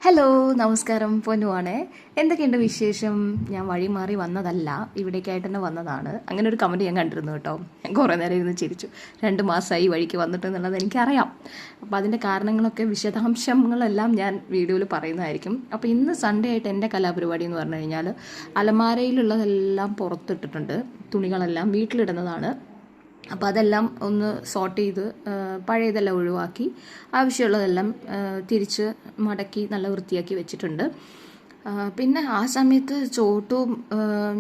Hello നമസ്കാരം പൊന്നുവാണേ. എന്തൊക്കെയുണ്ട് വിശേഷം? ഞാൻ വഴി മാറി വന്നതല്ല, ഇവിടേക്കായിട്ട് തന്നെ വന്നതാണ്. അങ്ങനെ ഒരു കമൻറ്റ് ഞാൻ കണ്ടിരുന്നു കേട്ടോ. ഞാൻ കുറേ നേരം ഇരുന്ന് ചിരിച്ചു. 2 മാസമായി വഴിക്ക് വന്നിട്ട് എന്നുള്ളത് എനിക്കറിയാം. അപ്പോൾ അതിൻ്റെ കാരണങ്ങളൊക്കെ വിശദാംശങ്ങളെല്ലാം ഞാൻ വീഡിയോയിൽ പറയുന്നതായിരിക്കും. അപ്പോൾ ഇന്ന് സൺഡേ ആയിട്ട് എൻ്റെ കലാപരിപാടി എന്ന് പറഞ്ഞു കഴിഞ്ഞാൽ അലമാരയിലുള്ളതെല്ലാം പുറത്തിട്ടിട്ടുണ്ട്. തുണികളെല്ലാം വീട്ടിലിടുന്നതാണ്. അപ്പോൾ അതെല്ലാം ഒന്ന് സോർട്ട് ചെയ്ത് പഴയതെല്ലാം ഒഴിവാക്കി ആവശ്യമുള്ളതെല്ലാം തിരിച്ച് മടക്കി നല്ല വൃത്തിയാക്കി വെച്ചിട്ടുണ്ട്. പിന്നെ ആ സമയത്ത് ചോട്ടും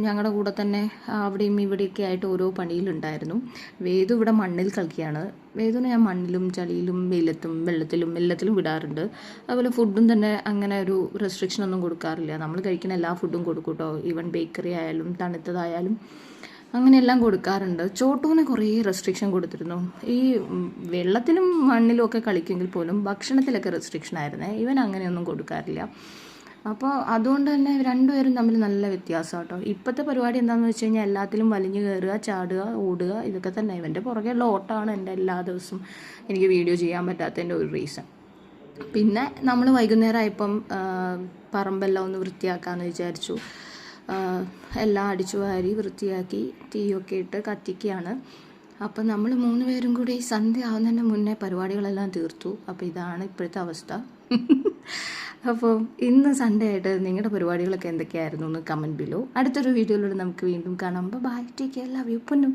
ഞങ്ങളുടെ കൂടെ തന്നെ അവിടെയും ഇവിടെയൊക്കെ ആയിട്ട് ഓരോ പണിയിലുണ്ടായിരുന്നു. വേദു ഇവിടെ മണ്ണിൽ കളിക്കുകയാണ്. വേദുവിനെ ഞാൻ മണ്ണിലും ചളിയിലും വെയിലത്തും വെള്ളത്തിലും എല്ലാത്തിലും വിടാറുണ്ട്. അതുപോലെ ഫുഡും തന്നെ അങ്ങനെ ഒരു റെസ്ട്രിക്ഷനൊന്നും കൊടുക്കാറില്ല. നമ്മൾ കഴിക്കുന്ന എല്ലാ ഫുഡും കൊടുക്കും കേട്ടോ. ഈവൻ ബേക്കറി ആയാലും തണുത്തതായാലും അങ്ങനെയെല്ലാം കൊടുക്കാറുണ്ട്. ചോട്ടുവിന് കുറേ റെസ്ട്രിക്ഷൻ കൊടുത്തിരുന്നു. ഈ വെള്ളത്തിലും മണ്ണിലും ഒക്കെ കളിക്കുമെങ്കിൽ പോലും ഭക്ഷണത്തിലൊക്കെ റെസ്ട്രിക്ഷൻ ആയിരുന്നേ. ഇവൻ അങ്ങനെയൊന്നും കൊടുക്കാറില്ല. അപ്പോൾ അതുകൊണ്ട് തന്നെ രണ്ടുപേരും തമ്മിൽ നല്ല വ്യത്യാസം കേട്ടോ. ഇപ്പോഴത്തെ പരിപാടി എന്താണെന്ന് വെച്ച് കഴിഞ്ഞാൽ എല്ലാത്തിലും വലിഞ്ഞു കയറുക, ചാടുക, ഓടുക, ഇതൊക്കെ തന്നെ. ഇവൻ്റെ പുറകെയുള്ള ഓട്ടമാണ് എൻ്റെ എല്ലാ ദിവസവും എനിക്ക് വീഡിയോ ചെയ്യാൻ പറ്റാത്തതിൻ്റെ ഒരു റീസൺ. പിന്നെ നമ്മൾ വൈകുന്നേരം ആയപ്പം പറമ്പെല്ലാം ഒന്ന് വൃത്തിയാക്കാമെന്ന് വിചാരിച്ചു. എല്ലാം അടിച്ചു വാരി വൃത്തിയാക്കി തീയൊക്കെ ഇട്ട് കത്തിക്കുകയാണ്. അപ്പം നമ്മൾ 3 പേരും കൂടി സന്ധ്യ ആവുന്നതിന് മുന്നേ പരിപാടികളെല്ലാം തീർത്തു. അപ്പോൾ ഇതാണ് ഇപ്പോഴത്തെ അവസ്ഥ. അപ്പോൾ ഇന്ന് സൺഡേ ആയിട്ട് നിങ്ങളുടെ പരിപാടികളൊക്കെ എന്തൊക്കെയായിരുന്നു എന്ന് കമൻറ്റ് ബിലോ. അടുത്തൊരു വീഡിയോയിലൂടെ നമുക്ക് വീണ്ടും കാണാം. Bye, take care, love you പൊന്നു.